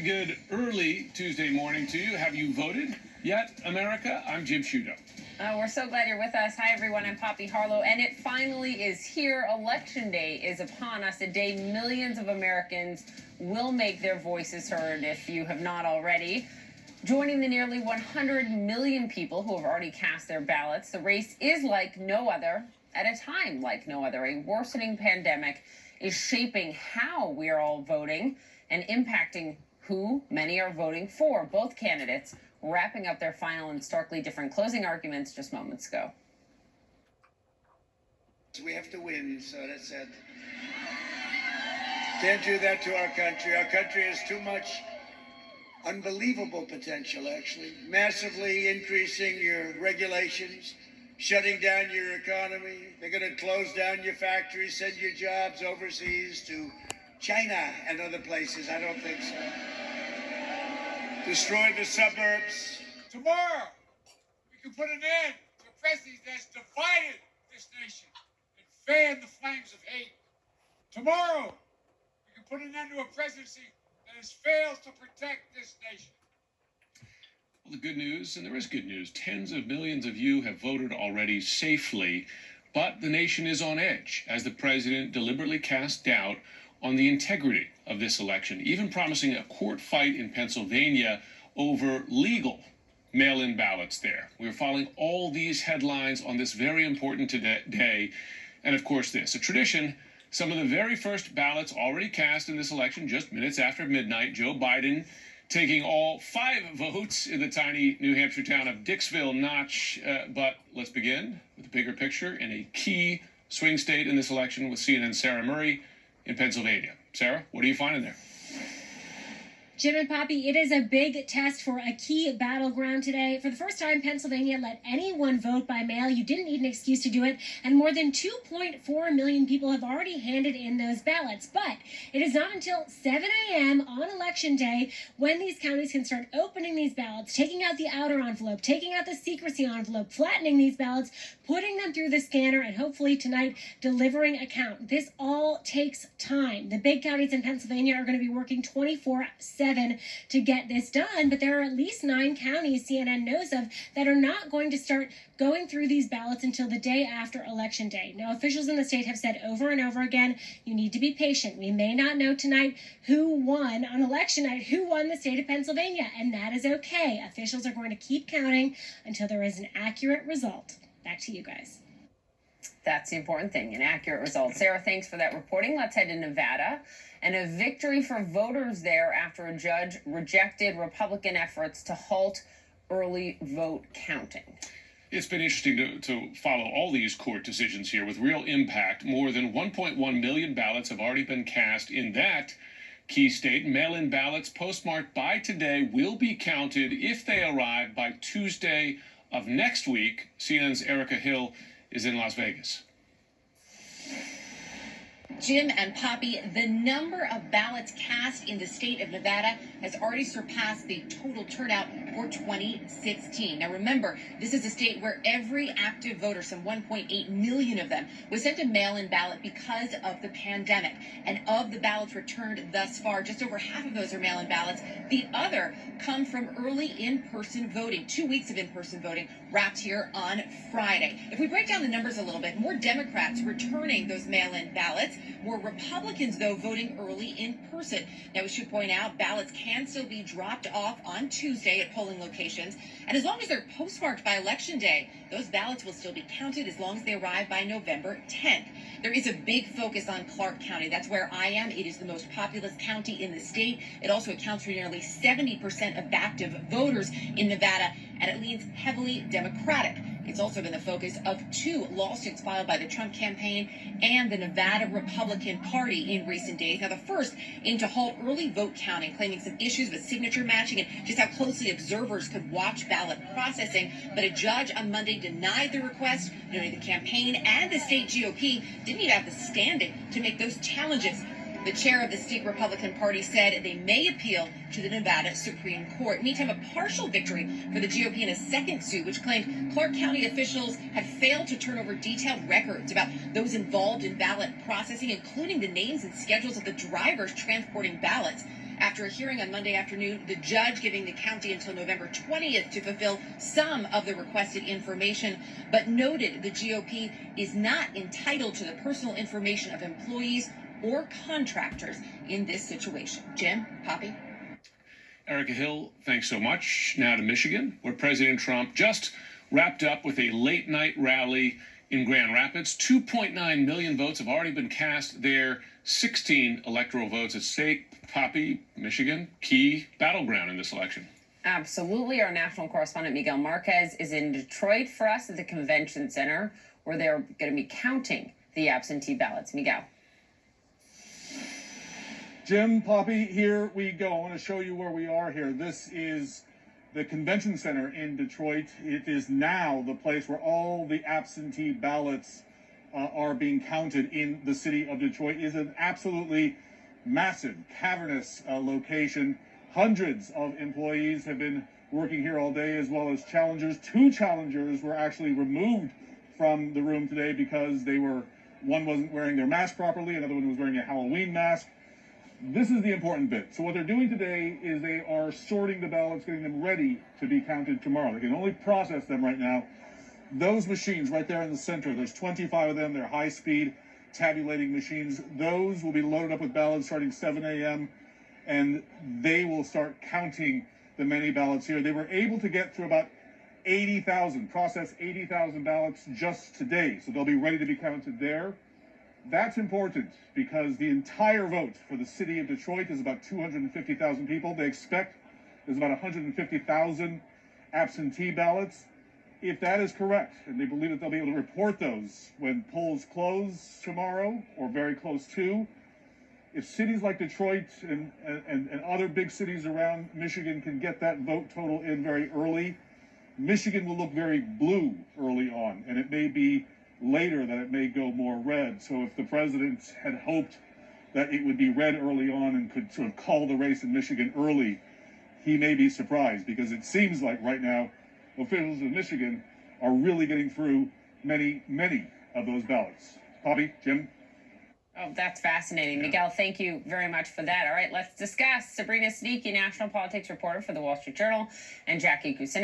good early Tuesday morning to you. Have you voted yet, America? I'm Jim Sciutto. We're so glad you're with us. Hi, everyone. I'm Poppy Harlow, and it finally is here. Election Day is upon us, a day millions of Americans will make their voices heard if you have not already. Joining the nearly 100 million people who have already cast their ballots, the race is like no other, at a time like no other. A worsening pandemic is shaping how we are all voting and impacting who many are voting for. Both candidates wrapping up their final and starkly different closing arguments just moments ago. We have to win, so that's it. Can't do that to our country. Our country has too much unbelievable potential, actually. Massively increasing your regulations, shutting down your economy. They're going to close down your factories, send your jobs overseas to China and other places. I don't think so. Destroy the suburbs. Tomorrow, we can put an end to a presidency that's divided this nation and fan the flames of hate. Tomorrow, we can put an end to a presidency that has failed to protect this nation. Well, the good news, and there is good news, tens of millions of you have voted already safely, but the nation is on edge as the president deliberately cast doubt on the integrity of this election, even promising a court fight in Pennsylvania over legal mail-in ballots there. We're following all these headlines on this very important day. And of course this, a tradition, some of the very first ballots already cast in this election just minutes after midnight. Joe Biden taking all 5 votes in the tiny New Hampshire town of Dixville Notch. But let's begin with the bigger picture in a key swing state in this election with CNN's Sarah Murray in Pennsylvania. Sarah, what are you finding there? Jim and Poppy, it is a big test for a key battleground today. For the first time, Pennsylvania let anyone vote by mail. You didn't need an excuse to do it. And more than 2.4 million people have already handed in those ballots. But it is not until 7 a.m. on Election Day when these counties can start opening these ballots, taking out the outer envelope, taking out the secrecy envelope, flattening these ballots, putting them through the scanner, and hopefully tonight delivering a count. This all takes time. The big counties in Pennsylvania are going to be working 24/7 to get this done, but there are at least 9 counties CNN knows of that are not going to start going through these ballots until the day after Election Day. Now, officials in the state have said over and over again, you need to be patient. We may not know tonight who won on election night, who won the state of Pennsylvania, and that is okay. Officials are going to keep counting until there is an accurate result. Back to you guys. That's the important thing, an accurate result. Sarah, thanks for that reporting. Let's head to Nevada. And a victory for voters there after a judge rejected Republican efforts to halt early vote counting. It's been interesting to follow all these court decisions here with real impact. More than 1.1 million ballots have already been cast in that key state. Mail-in ballots postmarked by today will be counted if they arrive by Tuesday of next week. CNN's Erica Hill is in Las Vegas. Jim and Poppy, the number of ballots cast in the state of Nevada has already surpassed the total turnout for 2016. Now remember, this is a state where every active voter, some 1.8 million of them, was sent a mail-in ballot because of the pandemic. And of the ballots returned thus far, just over half of those are mail-in ballots. The other come from early in-person voting. 2 weeks of in-person voting wrapped here on Friday. If we break down the numbers a little bit, more Democrats returning those mail-in ballots, more Republicans, though, voting early in person. Now, we should point out ballots can still be dropped off on Tuesday at polling locations. And as long as they're postmarked by Election Day, those ballots will still be counted as long as they arrive by November 10th. There is a big focus on Clark County. That's where I am. It is the most populous county in the state. It also accounts for nearly 70% of active voters in Nevada, and it leans heavily Democratic. It's also been the focus of 2 lawsuits filed by the Trump campaign and the Nevada Republican Party in recent days. Now, the first aimed to halt early vote counting, claiming some issues with signature matching and just how closely observers could watch ballot processing. But a judge on Monday denied the request, noting the campaign and the state GOP didn't even have the standing to make those challenges. The chair of the state Republican Party said they may appeal to the Nevada Supreme Court. Meantime, a partial victory for the GOP in a second suit, which claimed Clark County officials had failed to turn over detailed records about those involved in ballot processing, including the names and schedules of the drivers transporting ballots. after a hearing on Monday afternoon, the judge giving the county until November 20th to fulfill some of the requested information, but noted the GOP is not entitled to the personal information of employees or contractors in this situation. Jim, Poppy? Erica Hill, thanks so much. Now to Michigan, where President Trump just wrapped up with a late-night rally in Grand Rapids. 2.9 million votes have already been cast there. 16 electoral votes at stake. Poppy, Michigan, key battleground in this election. Absolutely. Our national correspondent Miguel Marquez is in Detroit for us at the convention center, where they're going to be counting the absentee ballots. Miguel. Jim, Poppy, here we go. I want to show you where we are here. This is the convention center in Detroit. It is now the place where all the absentee ballots are being counted in the city of Detroit. It is an absolutely massive, cavernous location. Hundreds of employees have been working here all day, as well as challengers. 2 challengers were actually removed from the room today because one wasn't wearing their mask properly, another one was wearing a Halloween mask. This is the important bit. So what they're doing today is they are sorting the ballots, getting them ready to be counted tomorrow. They can only process them right now. Those machines right there in the center, there's 25 of them. They're high-speed tabulating machines. Those will be loaded up with ballots starting 7 a.m., and they will start counting the many ballots here. They were able to get through about 80,000, process 80,000 ballots just today. So they'll be ready to be counted there. That's important because the entire vote for the city of Detroit is about 250,000 people. They expect there's about 150,000 absentee ballots. If that is correct, and they believe that they'll be able to report those when polls close tomorrow or very close to, if cities like Detroit and other big cities around Michigan can get that vote total in very early, Michigan will look very blue early on, and it may be later that it may go more red. So if the president had hoped that it would be red early on and could sort of call the race in Michigan early, he may be surprised, because it seems like right now officials in Michigan are really getting through many, many of those ballots. Poppy, Jim? Oh, that's fascinating. Yeah. Miguel, thank you very much for that. All right, let's discuss. Sabrina Siddiqui, national politics reporter for the Wall Street Journal, and Jackie Kucinich.